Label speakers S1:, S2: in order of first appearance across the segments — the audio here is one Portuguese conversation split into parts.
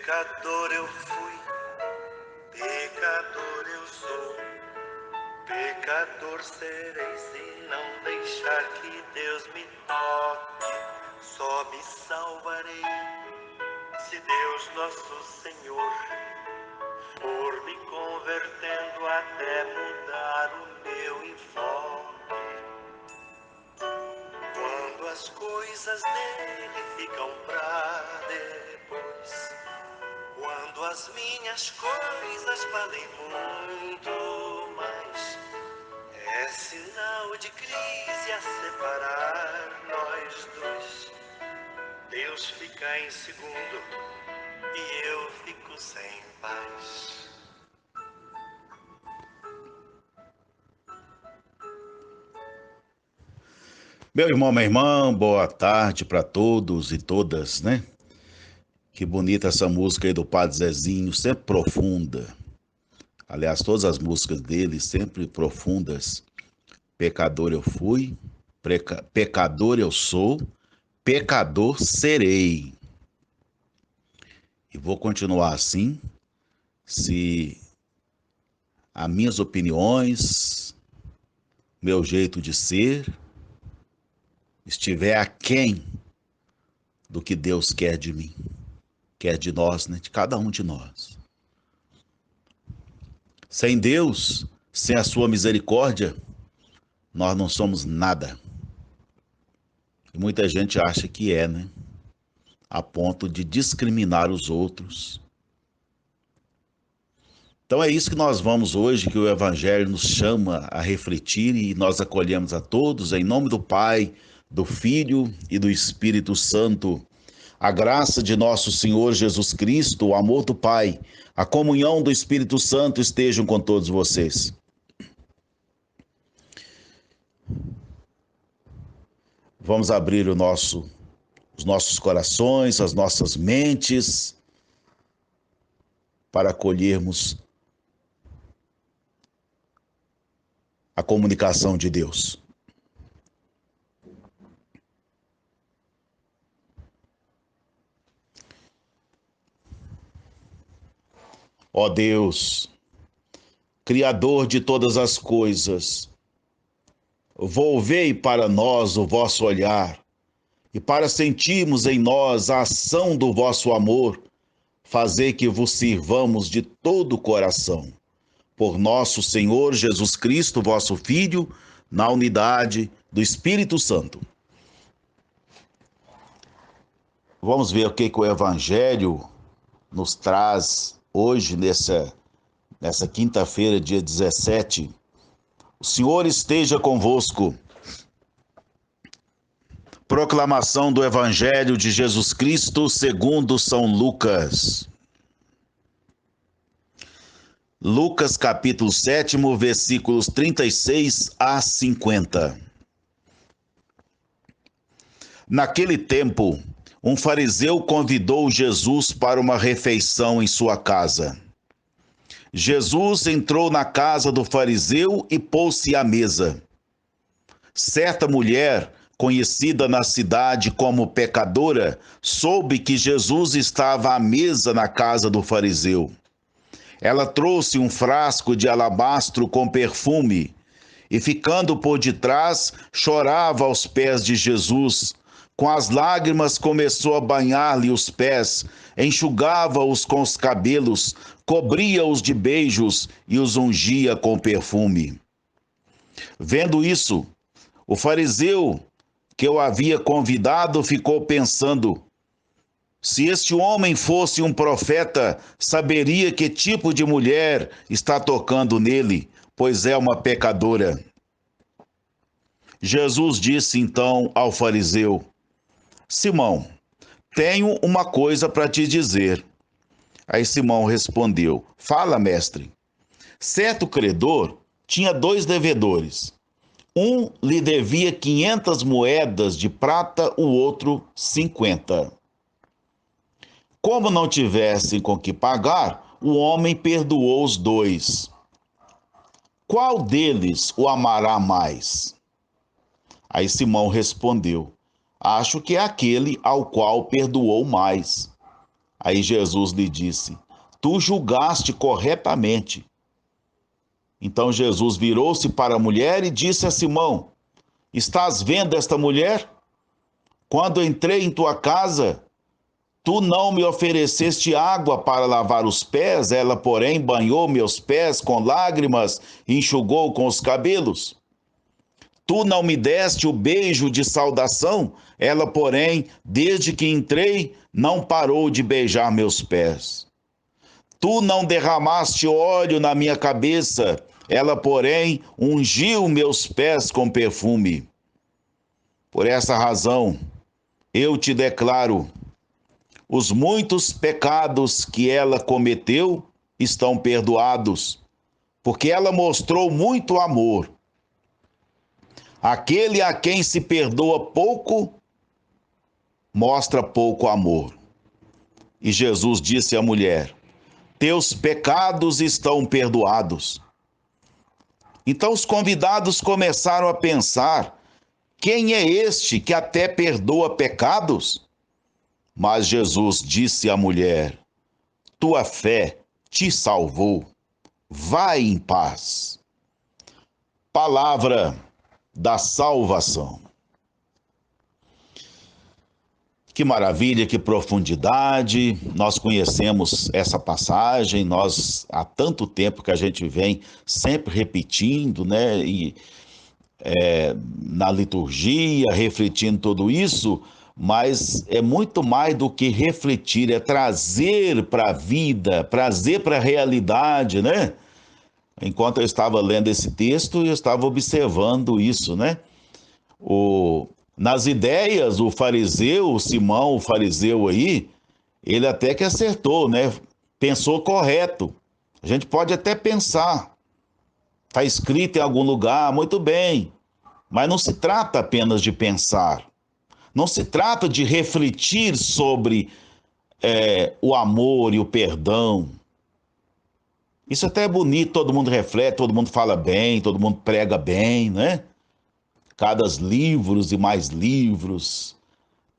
S1: Pecador eu fui, pecador eu sou, pecador serei se não deixar que Deus me toque. Só me salvarei se Deus nosso Senhor for me convertendo até mudar o meu enfoque. Quando as coisas dele ficam pra depois, quando as minhas coisas valem muito mais, é sinal de crise a separar nós dois. Deus fica em segundo e eu fico sem paz.
S2: Meu irmão, minha irmã, boa tarde para todos e todas, né? Que bonita essa música aí do Padre Zezinho, sempre profunda. Aliás, todas as músicas dele sempre profundas. Pecador eu fui, pecador eu sou, pecador serei. E vou continuar assim, se as minhas opiniões, meu jeito de ser, estiver aquém do que Deus quer de mim, quer de nós, né? De cada um de nós. Sem Deus, sem a sua misericórdia, nós não somos nada. E muita gente acha que é, né? A ponto de discriminar os outros. Então é isso que nós vamos hoje, que o Evangelho nos chama a refletir e nós acolhemos a todos em nome do Pai, do Filho e do Espírito Santo. A graça de nosso Senhor Jesus Cristo, o amor do Pai, a comunhão do Espírito Santo estejam com todos vocês. Vamos abrir os nossos corações, as nossas mentes, para acolhermos a comunicação de Deus. Ó Deus, Criador de todas as coisas, volvei para nós o vosso olhar, e para sentirmos em nós a ação do vosso amor, fazei que vos sirvamos de todo o coração. Por nosso Senhor Jesus Cristo, vosso Filho, na unidade do Espírito Santo. Vamos ver o que o Evangelho nos traz hoje, nessa quinta-feira, dia 17. O Senhor esteja convosco. Proclamação do Evangelho de Jesus Cristo segundo São Lucas. Lucas capítulo 7, versículos 36 a 50. Naquele tempo, um fariseu convidou Jesus para uma refeição em sua casa. Jesus entrou na casa do fariseu e pôs-se à mesa. Certa mulher, conhecida na cidade como pecadora, soube que Jesus estava à mesa na casa do fariseu. Ela trouxe um frasco de alabastro com perfume e, ficando por detrás, chorava aos pés de Jesus. Com as lágrimas começou a banhar-lhe os pés, enxugava-os com os cabelos, cobria-os de beijos e os ungia com perfume. Vendo isso, o fariseu que o havia convidado ficou pensando: se este homem fosse um profeta, saberia que tipo de mulher está tocando nele, pois é uma pecadora. Jesus disse então ao fariseu: Simão, tenho uma coisa para te dizer. Aí Simão respondeu: fala, mestre. Certo credor tinha 2 devedores. Um lhe devia 500 moedas de prata, o outro 50. Como não tivessem com que pagar, o homem perdoou os 2. Qual deles o amará mais? Aí Simão respondeu: acho que é aquele ao qual perdoou mais. Aí Jesus lhe disse: tu julgaste corretamente. Então Jesus virou-se para a mulher e disse a Simão: estás vendo esta mulher? Quando entrei em tua casa, tu não me ofereceste água para lavar os pés, ela, porém, banhou meus pés com lágrimas e enxugou com os cabelos. Tu não me deste o beijo de saudação, ela, porém, desde que entrei, não parou de beijar meus pés. Tu não derramaste óleo na minha cabeça, ela, porém, ungiu meus pés com perfume. Por essa razão, eu te declaro, os muitos pecados que ela cometeu estão perdoados, porque ela mostrou muito amor. Aquele a quem se perdoa pouco, mostra pouco amor. E Jesus disse à mulher: teus pecados estão perdoados. Então os convidados começaram a pensar: quem é este que até perdoa pecados? Mas Jesus disse à mulher: tua fé te salvou. Vai em paz. Palavra da salvação. Que maravilha, que profundidade. Nós conhecemos essa passagem, nós há tanto tempo que a gente vem sempre repetindo, né? Na liturgia, refletindo tudo isso, mas é muito mais do que refletir, é trazer para a vida, trazer para a realidade, né? Enquanto eu estava lendo esse texto, eu estava observando isso, né? Nas ideias, o fariseu, o Simão, o fariseu aí, ele até que acertou, né? Pensou correto. A gente pode até pensar. Está escrito em algum lugar, muito bem. Mas não se trata apenas de pensar. Não se trata de refletir sobre o amor e o perdão. Isso até é bonito, todo mundo reflete, todo mundo fala bem, todo mundo prega bem, né? Cada livros e mais livros,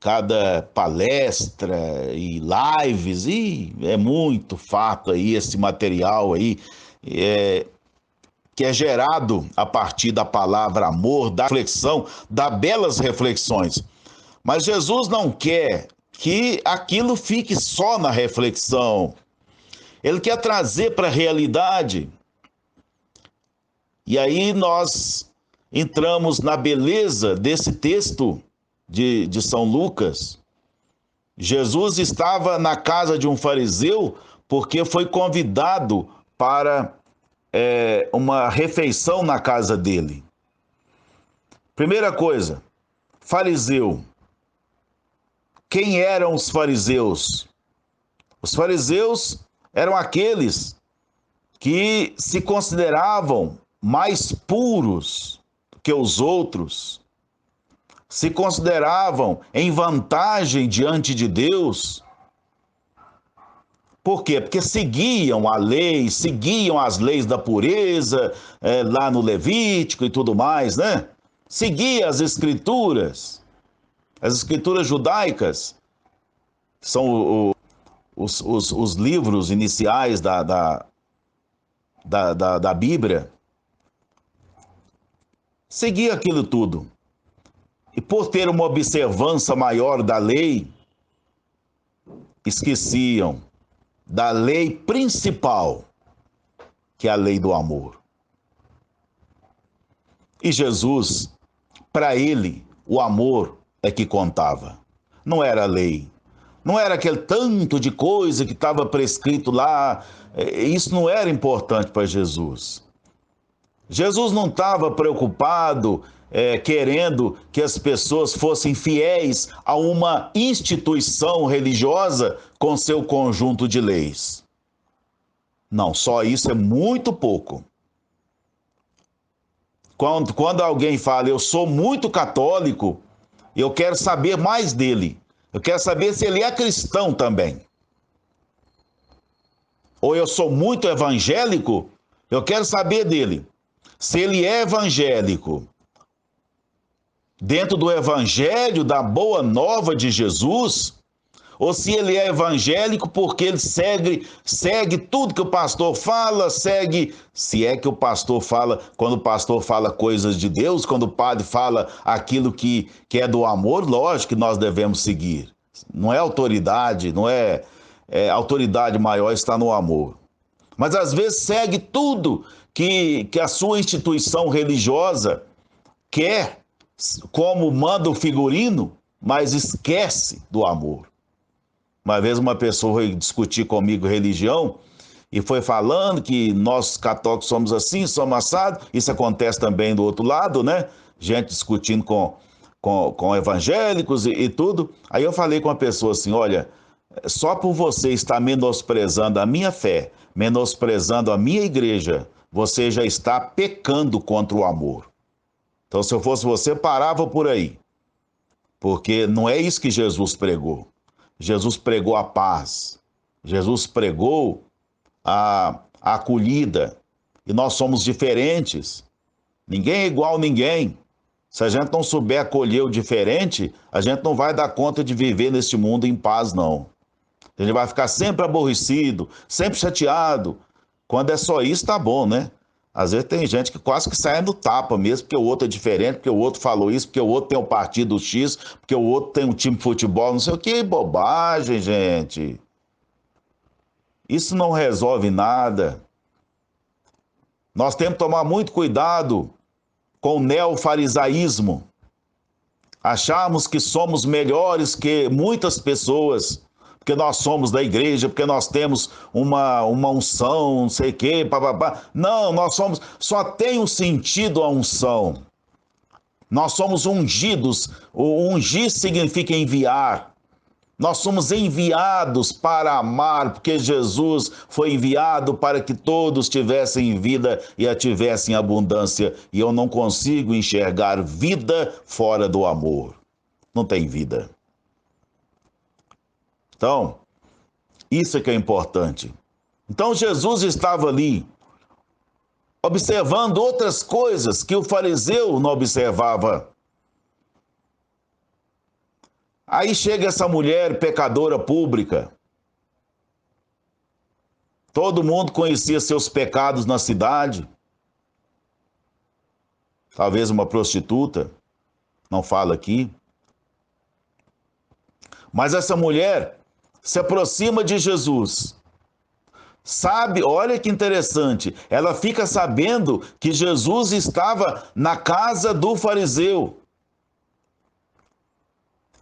S2: cada palestra e lives, e é muito fato aí, esse material aí, que é gerado a partir da palavra amor, da reflexão, das belas reflexões. Mas Jesus não quer que aquilo fique só na reflexão. Ele quer trazer para a realidade. E aí nós entramos na beleza desse texto de São Lucas. Jesus estava na casa de um fariseu porque foi convidado para uma refeição na casa dele. Primeira coisa, fariseu. Quem eram os fariseus? Os fariseus eram aqueles que se consideravam mais puros que os outros, se consideravam em vantagem diante de Deus. Por quê? Porque seguiam a lei, seguiam as leis da pureza, lá no Levítico e tudo mais, né? Seguiam as escrituras judaicas, são os livros iniciais da Bíblia. Seguia aquilo tudo. E por ter uma observância maior da lei, esqueciam da lei principal, que é a lei do amor. E Jesus, para ele, o amor é que contava. Não era a lei. Não era aquele tanto de coisa que estava prescrito lá. Isso não era importante para Jesus. Jesus não estava preocupado, querendo que as pessoas fossem fiéis a uma instituição religiosa com seu conjunto de leis. Não, só isso é muito pouco. Quando alguém fala, eu sou muito católico, eu quero saber mais dele. Eu quero saber se ele é cristão também. Ou eu sou muito evangélico, eu quero saber dele. Se ele é evangélico, dentro do evangelho da boa nova de Jesus, ou se ele é evangélico porque ele segue tudo que o pastor fala, se é que o pastor fala, quando o pastor fala coisas de Deus, quando o padre fala aquilo que é do amor, lógico que nós devemos seguir. Não é autoridade, não é, autoridade maior está no amor. Mas às vezes segue tudo que a sua instituição religiosa quer, como manda o figurino, mas esquece do amor. Uma vez uma pessoa foi discutir comigo religião e foi falando que nós católicos somos assim, somos assados. Isso acontece também do outro lado, né? Gente discutindo com evangélicos e tudo. Aí eu falei com uma pessoa assim, olha, só por você estar menosprezando a minha fé, menosprezando a minha igreja, você já está pecando contra o amor. Então, se eu fosse você, parava por aí. Porque não é isso que Jesus pregou. Jesus pregou a paz. Jesus pregou a acolhida. E nós somos diferentes. Ninguém é igual a ninguém. Se a gente não souber acolher o diferente, a gente não vai dar conta de viver neste mundo em paz, não. A gente vai ficar sempre aborrecido, sempre chateado. Quando é só isso, tá bom, né? Às vezes tem gente que quase que sai no tapa mesmo, porque o outro é diferente, porque o outro falou isso, porque o outro tem um partido X, porque o outro tem um time de futebol, não sei o que. Bobagem, gente. Isso não resolve nada. Nós temos que tomar muito cuidado com o neofarisaísmo. Acharmos que somos melhores que muitas pessoas, porque nós somos da igreja, porque nós temos uma unção, não sei o quê, papapá. Não, nós somos, só tem um sentido a unção. Nós somos ungidos, o ungir significa enviar. Nós somos enviados para amar, porque Jesus foi enviado para que todos tivessem vida e a tivessem em abundância. E eu não consigo enxergar vida fora do amor. Não tem vida. Então, isso é que é importante. Então, Jesus estava ali, observando outras coisas que o fariseu não observava. Aí chega essa mulher pecadora pública. Todo mundo conhecia seus pecados na cidade. Talvez uma prostituta, não fala aqui. Mas essa mulher se aproxima de Jesus. Sabe, olha que interessante, ela fica sabendo que Jesus estava na casa do fariseu.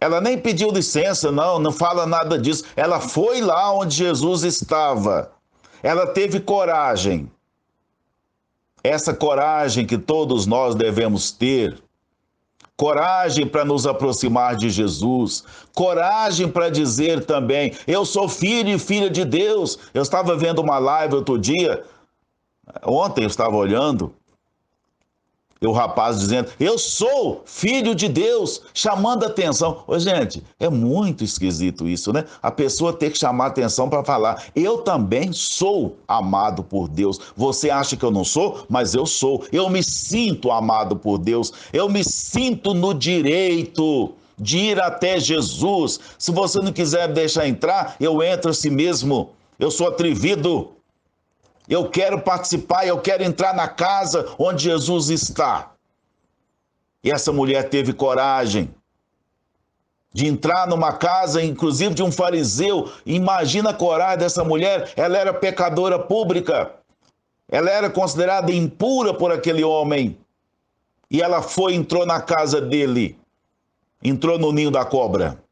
S2: Ela nem pediu licença, não fala nada disso. Ela foi lá onde Jesus estava. Ela teve coragem. Essa coragem que todos nós devemos ter. Coragem para nos aproximar de Jesus. Coragem para dizer também, eu sou filho e filha de Deus. Eu estava vendo uma live outro dia, ontem eu estava olhando, e o rapaz dizendo, eu sou filho de Deus, chamando a atenção. Ô, gente, é muito esquisito isso, né? A pessoa ter que chamar a atenção para falar, eu também sou amado por Deus. Você acha que eu não sou? Mas eu sou. Eu me sinto amado por Deus. Eu me sinto no direito de ir até Jesus. Se você não quiser deixar entrar, eu entro assim mesmo. Eu sou atrevido. Eu quero participar, eu quero entrar na casa onde Jesus está. E essa mulher teve coragem de entrar numa casa, inclusive de um fariseu. Imagina a coragem dessa mulher, ela era pecadora pública. Ela era considerada impura por aquele homem. E ela foi, entrou na casa dele. Entrou no ninho da cobra.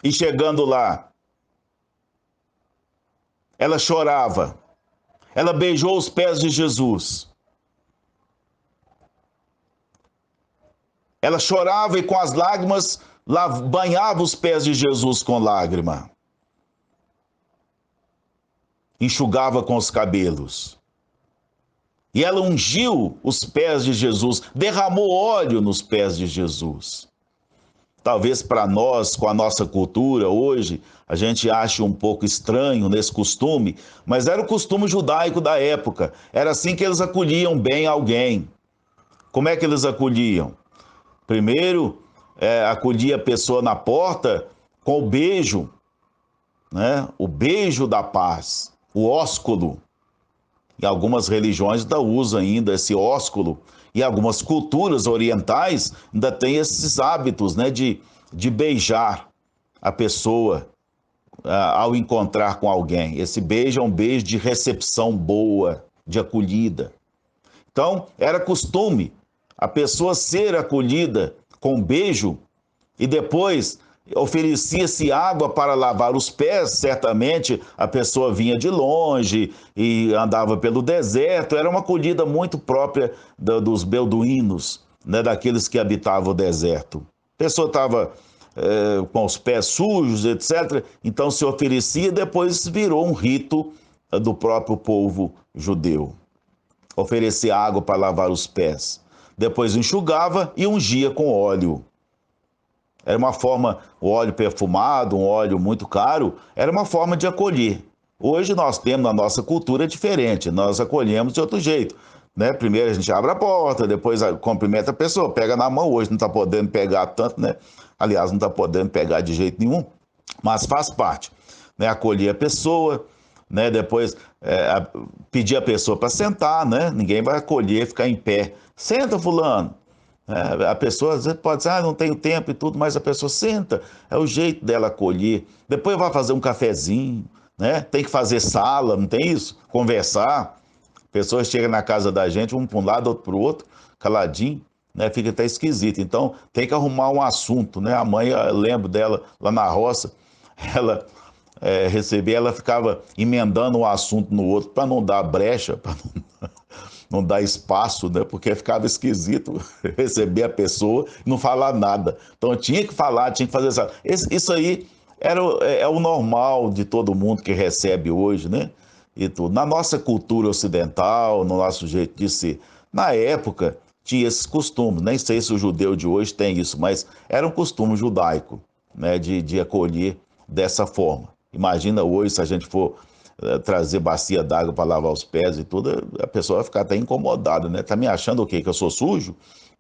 S2: E chegando lá, ela chorava, ela beijou os pés de Jesus. Ela chorava e com as lágrimas banhava os pés de Jesus com lágrima. Enxugava com os cabelos. E ela ungiu os pés de Jesus, derramou óleo nos pés de Jesus. Talvez para nós, com a nossa cultura hoje, a gente ache um pouco estranho nesse costume, mas era o costume judaico da época. Era assim que eles acolhiam bem alguém. Como é que eles acolhiam? Primeiro, acolhia a pessoa na porta com o beijo, né? O beijo da paz, o ósculo. E algumas religiões ainda usam ainda esse ósculo, e algumas culturas orientais ainda têm esses hábitos, né, de beijar a pessoa ao encontrar com alguém. Esse beijo é um beijo de recepção boa, de acolhida. Então, era costume a pessoa ser acolhida com um beijo e depois oferecia-se água para lavar os pés. Certamente a pessoa vinha de longe e andava pelo deserto. Era uma acolhida muito própria dos beduínos, né, daqueles que habitavam o deserto. A pessoa estava com os pés sujos, etc. Então se oferecia, depois virou um rito do próprio povo judeu. Oferecia água para lavar os pés. Depois enxugava e ungia com óleo. Era uma forma, o óleo perfumado, um óleo muito caro, era uma forma de acolher. Hoje nós temos na nossa cultura diferente, nós acolhemos de outro jeito. Né? Primeiro a gente abre a porta, depois cumprimenta a pessoa, pega na mão. Hoje não está podendo pegar tanto, né? Aliás, não está podendo pegar de jeito nenhum, mas faz parte. Né? Acolher a pessoa, né? Depois pedir a pessoa para sentar, né? Ninguém vai acolher, ficar em pé. Senta, fulano. A pessoa às vezes pode dizer, não tenho tempo e tudo, mas a pessoa senta, é o jeito dela acolher. Depois vai fazer um cafezinho, né? Tem que fazer sala, não tem isso? Conversar. Pessoas chegam na casa da gente, um para um lado, outro para o outro, caladinho, né? Fica até esquisito. Então tem que arrumar um assunto, né? A mãe, eu lembro dela lá na roça, ela recebia, ela ficava emendando um assunto no outro para não dar brecha, para não dar espaço, né? Porque ficava esquisito receber a pessoa e não falar nada. Então tinha que falar, tinha que fazer isso aí é o normal de todo mundo que recebe hoje, né? E tudo. Na nossa cultura ocidental, no nosso jeito de ser, na época tinha esses costumes. Nem sei se o judeu de hoje tem isso, mas era um costume judaico, né? De acolher dessa forma. Imagina hoje, se a gente for trazer bacia d'água para lavar os pés e tudo, a pessoa vai ficar até incomodada, né? Tá me achando o quê? Que eu sou sujo?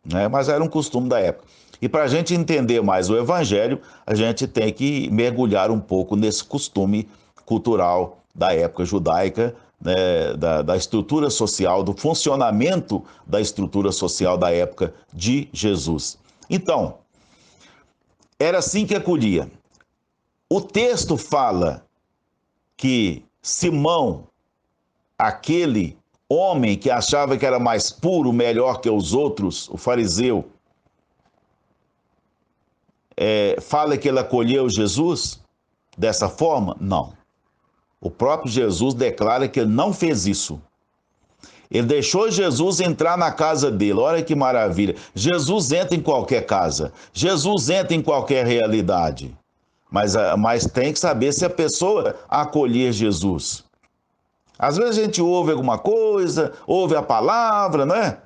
S2: Né? Mas era um costume da época. E para a gente entender mais o Evangelho, a gente tem que mergulhar um pouco nesse costume cultural da época judaica, né? Da estrutura social, do funcionamento da estrutura social da época de Jesus. Então, era assim que acolhia. O texto fala que Simão, aquele homem que achava que era mais puro, melhor que os outros, o fariseu, fala que ele acolheu Jesus dessa forma? Não. O próprio Jesus declara que ele não fez isso. Ele deixou Jesus entrar na casa dele. Olha que maravilha. Jesus entra em qualquer casa. Jesus entra em qualquer realidade. Mas tem que saber se a pessoa acolher Jesus. Às vezes a gente ouve alguma coisa, ouve a palavra, não é?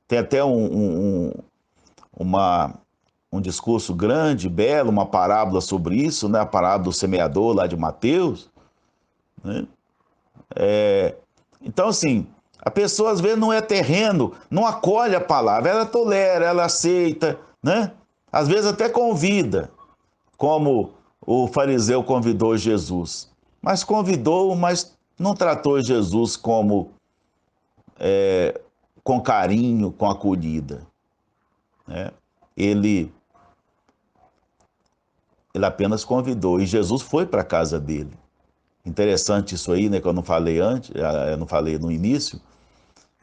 S2: Tem até um discurso grande, belo, uma parábola sobre isso, né? A parábola do semeador lá de Mateus. Né? Então, assim, a pessoa às vezes não é terreno, não acolhe a palavra, ela tolera, ela aceita, né? Às vezes até convida, como o fariseu convidou Jesus. Mas convidou, mas não tratou Jesus como com carinho, com acolhida. Né? Ele apenas convidou e Jesus foi para a casa dele. Interessante isso aí, né? Que eu não falei antes, eu não falei no início.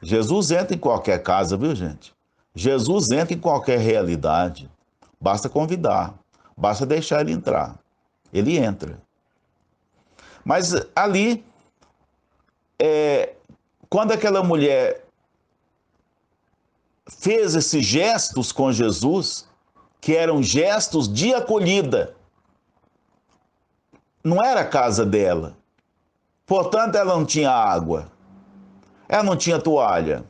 S2: Jesus entra em qualquer casa, viu, gente? Jesus entra em qualquer realidade. Basta convidar, basta deixar ele entrar. Ele entra. Mas ali, quando aquela mulher fez esses gestos com Jesus, que eram gestos de acolhida, não era a casa dela. Portanto, ela não tinha água. Ela não tinha toalha.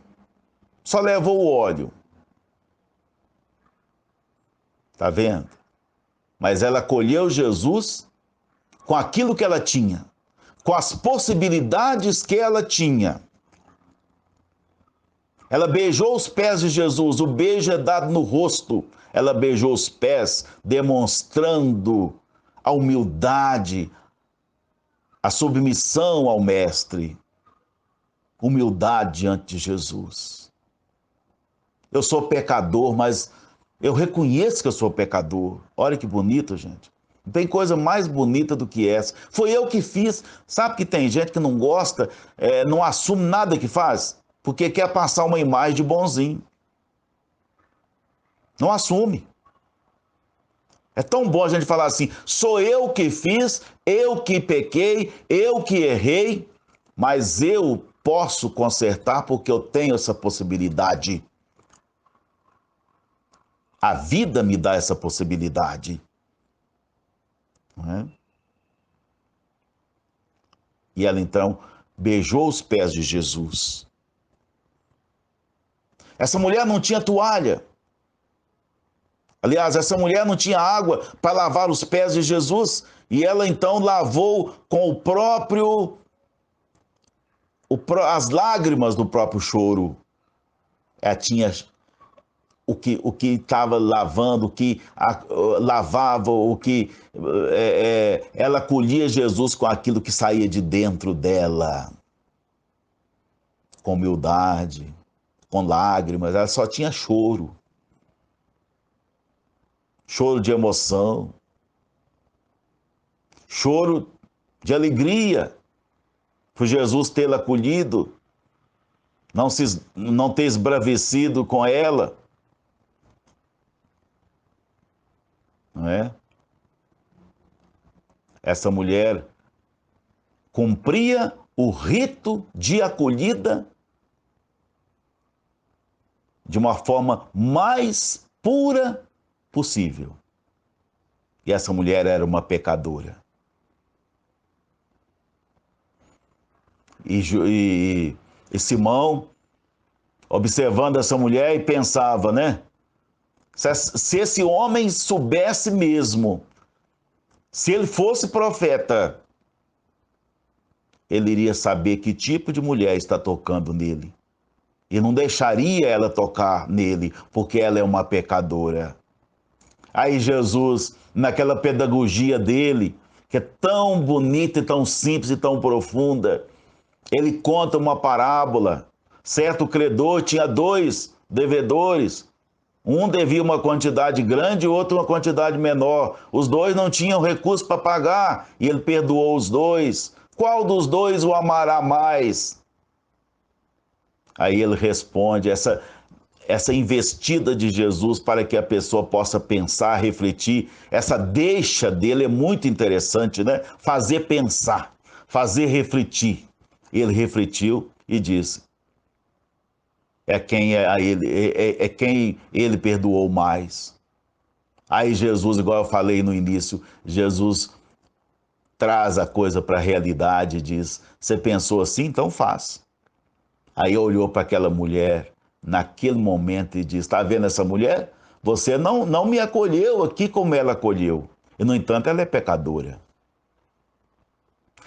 S2: Só levou o óleo. Tá vendo? Mas ela acolheu Jesus com aquilo que ela tinha, com as possibilidades que ela tinha. Ela beijou os pés de Jesus, o beijo é dado no rosto. Ela beijou os pés, demonstrando a humildade, a submissão ao Mestre. Humildade diante de Jesus. Eu sou pecador, mas eu reconheço que eu sou pecador. Olha que bonito, gente. Não tem coisa mais bonita do que essa. Foi eu que fiz. Sabe que tem gente que não gosta, não assume nada que faz, porque quer passar uma imagem de bonzinho. Não assume. É tão bom a gente falar assim, sou eu que fiz, eu que pequei, eu que errei, mas eu posso consertar porque eu tenho essa possibilidade. A vida me dá essa possibilidade. Não é? E ela então beijou os pés de Jesus. Essa mulher não tinha toalha. Aliás, essa mulher não tinha água para lavar os pés de Jesus. E ela então lavou com as lágrimas do próprio choro. Ela tinha o que estava lavando, o que lavava, o que ela acolhia Jesus com aquilo que saía de dentro dela, com humildade, com lágrimas. Ela só tinha choro, choro de emoção, choro de alegria por Jesus tê-la acolhido, não ter esbravecido com ela. Não é? Essa mulher cumpria o rito de acolhida de uma forma mais pura possível. E essa mulher era uma pecadora. E Simão, observando essa mulher, e pensava, né? Se esse homem soubesse mesmo, se ele fosse profeta, ele iria saber que tipo de mulher está tocando nele. E não deixaria ela tocar nele, porque ela é uma pecadora. Aí Jesus, naquela pedagogia dele, que é tão bonita e tão simples e tão profunda, ele conta uma parábola. Certo credor tinha 2 devedores. Um devia uma quantidade grande e outro uma quantidade menor. Os 2 não tinham recurso para pagar e ele perdoou os 2. Qual dos 2 o amará mais? Aí ele responde, essa investida de Jesus para que a pessoa possa pensar, refletir, essa deixa dele é muito interessante, né? Fazer pensar, fazer refletir. Ele refletiu e disse, quem ele perdoou mais. Aí Jesus, igual eu falei no início, Jesus traz a coisa para a realidade e diz, você pensou assim? Então faz. Aí olhou para aquela mulher naquele momento e disse, está vendo essa mulher? Você não me acolheu aqui como ela acolheu. E no entanto ela é pecadora.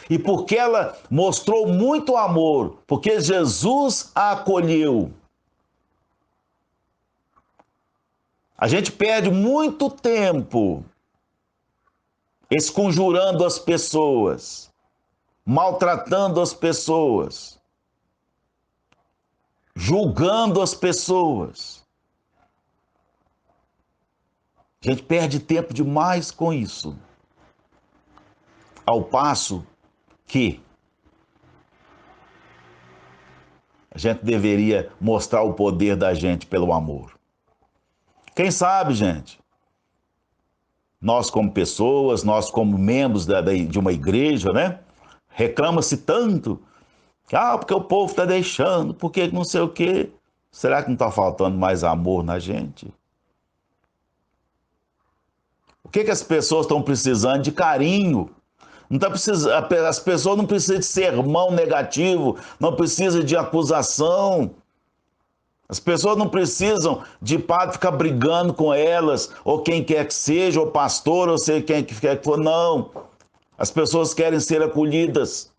S2: E porque ela mostrou muito amor, porque Jesus a acolheu, a gente perde muito tempo esconjurando as pessoas, maltratando as pessoas, julgando as pessoas. A gente perde tempo demais com isso. Ao passo que a gente deveria mostrar o poder da gente pelo amor. Quem sabe, gente, nós como pessoas, nós como membros de uma igreja, né? Reclama-se tanto, porque o povo está deixando, porque não sei o quê. Será que não está faltando mais amor na gente? O que as pessoas estão precisando? De carinho. Não tá precisando, as pessoas não precisam de sermão negativo, não precisam de acusação. As pessoas não precisam de padre ficar brigando com elas, ou quem quer que seja, ou pastor, ou seja, quem quer que for. Não. As pessoas querem ser acolhidas.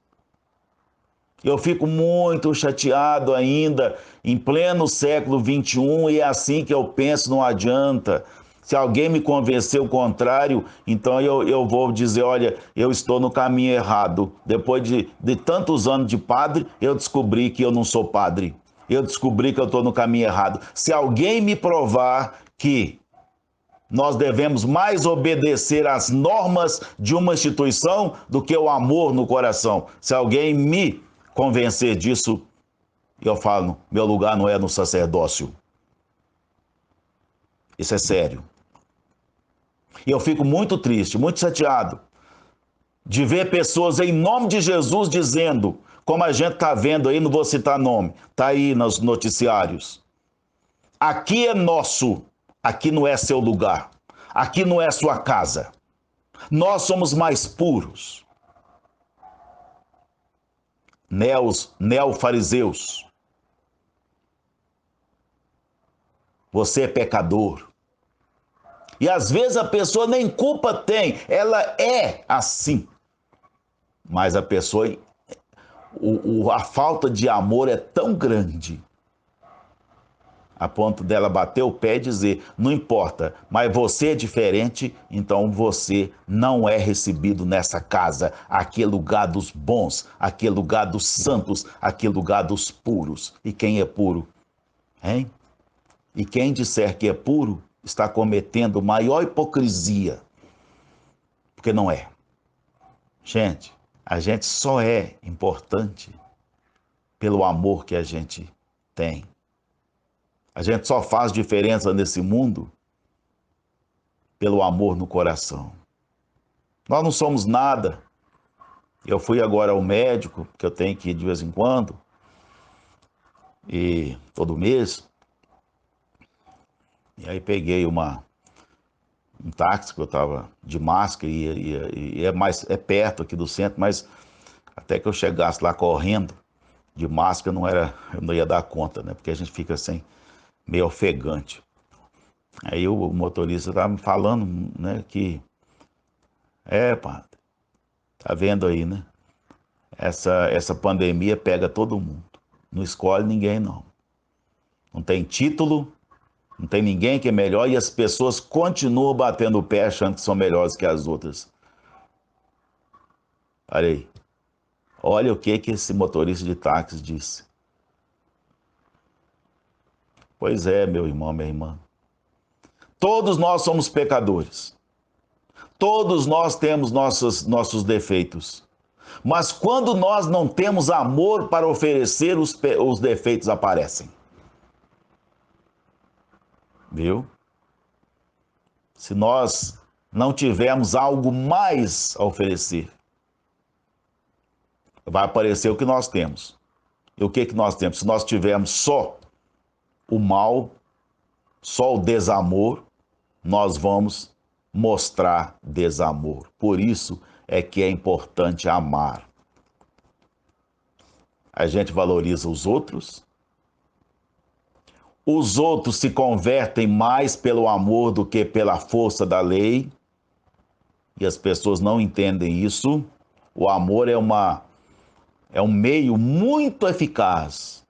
S2: Eu fico muito chateado ainda, em pleno século XXI, e é assim que eu penso, não adianta. Se alguém me convencer o contrário, então eu vou dizer, olha, eu estou no caminho errado. Depois de tantos anos de padre, eu descobri que eu não sou padre. Eu descobri que eu estou no caminho errado. Se alguém me provar que nós devemos mais obedecer às normas de uma instituição do que o amor no coração. Se alguém me convencer disso, eu falo, meu lugar não é no sacerdócio. Isso é sério. E eu fico muito triste, muito chateado de ver pessoas em nome de Jesus dizendo, como a gente está vendo aí, não vou citar nome, está aí nos noticiários. Aqui é nosso, aqui não é seu lugar, aqui não é sua casa. Nós somos mais puros. Neofariseus. Você é pecador. E às vezes a pessoa nem culpa tem, ela é assim. Mas a pessoa, a falta de amor é tão grande, a ponto dela bater o pé e dizer, não importa, mas você é diferente, então você não é recebido nessa casa. Aqui é lugar dos bons, aqui é lugar dos santos, aqui é lugar dos puros. E quem é puro? Hein? E quem disser que é puro, está cometendo maior hipocrisia, porque não é. Gente, a gente só é importante pelo amor que a gente tem. A gente só faz diferença nesse mundo pelo amor no coração. Nós não somos nada. Eu fui agora ao médico, que eu tenho que ir de vez em quando, e todo mês. E aí peguei um táxi, que eu estava de máscara, e é perto aqui do centro, mas até que eu chegasse lá correndo de máscara, eu não ia dar conta, né? Porque a gente fica assim, meio ofegante. Aí o motorista estava me falando, né, que padre, tá vendo aí, né? Essa pandemia pega todo mundo. Não escolhe ninguém, não. Não tem título, não tem ninguém que é melhor e as pessoas continuam batendo o pé achando que são melhores que as outras. Olha aí. Olha o que esse motorista de táxi disse. Pois é, meu irmão, minha irmã. Todos nós somos pecadores. Todos nós temos nossos defeitos. Mas quando nós não temos amor para oferecer, os defeitos aparecem. Viu? Se nós não tivermos algo mais a oferecer, vai aparecer o que nós temos. E o que nós temos? Se nós tivermos só o mal, só o desamor, nós vamos mostrar desamor. Por isso é que é importante amar. A gente valoriza os outros se convertem mais pelo amor do que pela força da lei, e as pessoas não entendem isso. O amor é um meio muito eficaz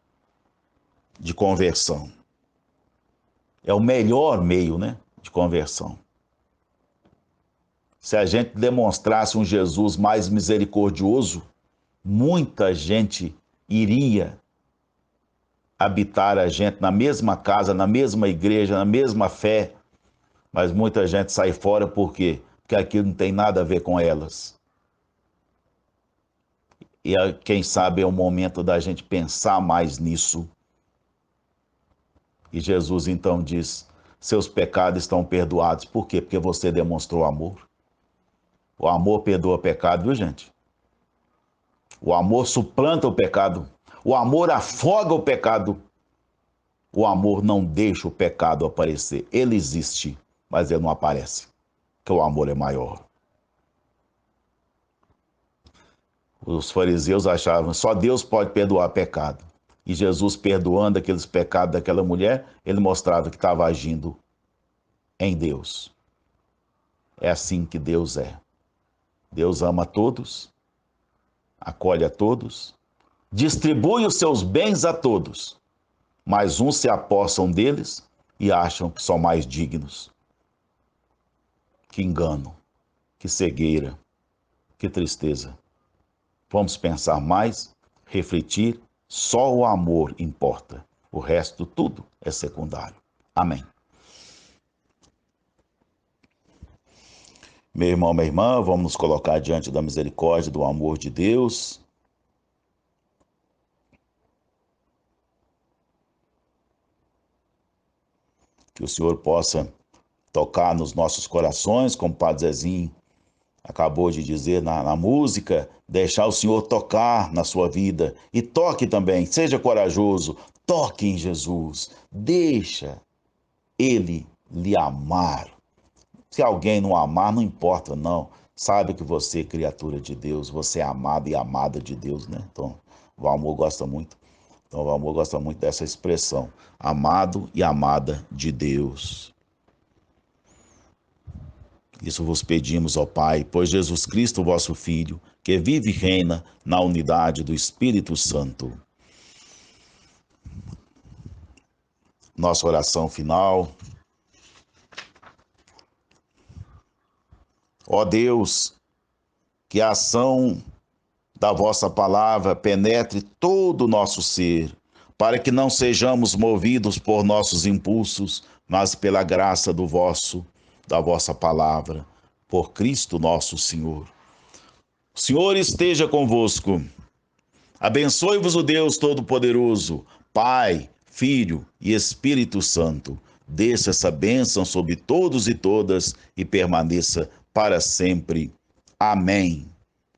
S2: de conversão. É o melhor meio, né, de conversão. Se a gente demonstrasse um Jesus mais misericordioso, muita gente iria habitar a gente na mesma casa, na mesma igreja, na mesma fé, mas muita gente sai fora por quê? Porque aquilo não tem nada a ver com elas. E quem sabe é o momento da gente pensar mais nisso. E Jesus então diz, seus pecados estão perdoados. Por quê? Porque você demonstrou amor. O amor perdoa pecado, viu, gente? O amor suplanta o pecado. O amor afoga o pecado. O amor não deixa o pecado aparecer. Ele existe, mas ele não aparece, porque o amor é maior. Os fariseus achavam que só Deus pode perdoar pecado. E Jesus, perdoando aqueles pecados daquela mulher, ele mostrava que estava agindo em Deus. É assim que Deus é. Deus ama a todos, acolhe a todos, distribui os seus bens a todos, mas uns se apossam deles e acham que são mais dignos. Que engano, que cegueira, que tristeza. Vamos pensar mais, refletir, só o amor importa. O resto tudo é secundário. Amém. Meu irmão, minha irmã, vamos nos colocar diante da misericórdia, do amor de Deus. Que o Senhor possa tocar nos nossos corações, como o Padre Zezinho acabou de dizer na música, deixar o Senhor tocar na sua vida. E toque também, seja corajoso, toque em Jesus, deixa Ele lhe amar. Se alguém não amar, não importa não, sabe que você é criatura de Deus, você é amado e amada de Deus, né? Então, o amor gosta muito. Então, o amor gosta muito dessa expressão, amado e amada de Deus. Isso vos pedimos, ó Pai, por Jesus Cristo, vosso Filho, que vive e reina na unidade do Espírito Santo. Nossa oração final. Ó Deus, que a ação da vossa palavra penetre todo o nosso ser, para que não sejamos movidos por nossos impulsos, mas pela graça da vossa palavra, por Cristo nosso Senhor. O Senhor esteja convosco. Abençoe-vos o Deus Todo-Poderoso, Pai, Filho e Espírito Santo. Desça essa bênção sobre todos e todas e permaneça para sempre. Amém.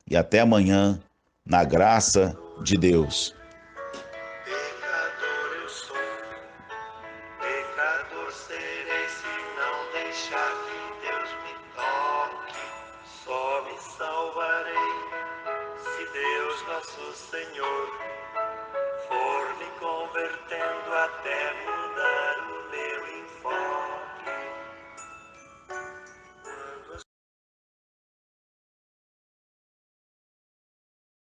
S2: E até amanhã, na graça de Deus.
S1: Pecador eu sou, pecador serei se não deixar que Deus me toque. Só me salvarei se Deus nosso Senhor for me convertendo até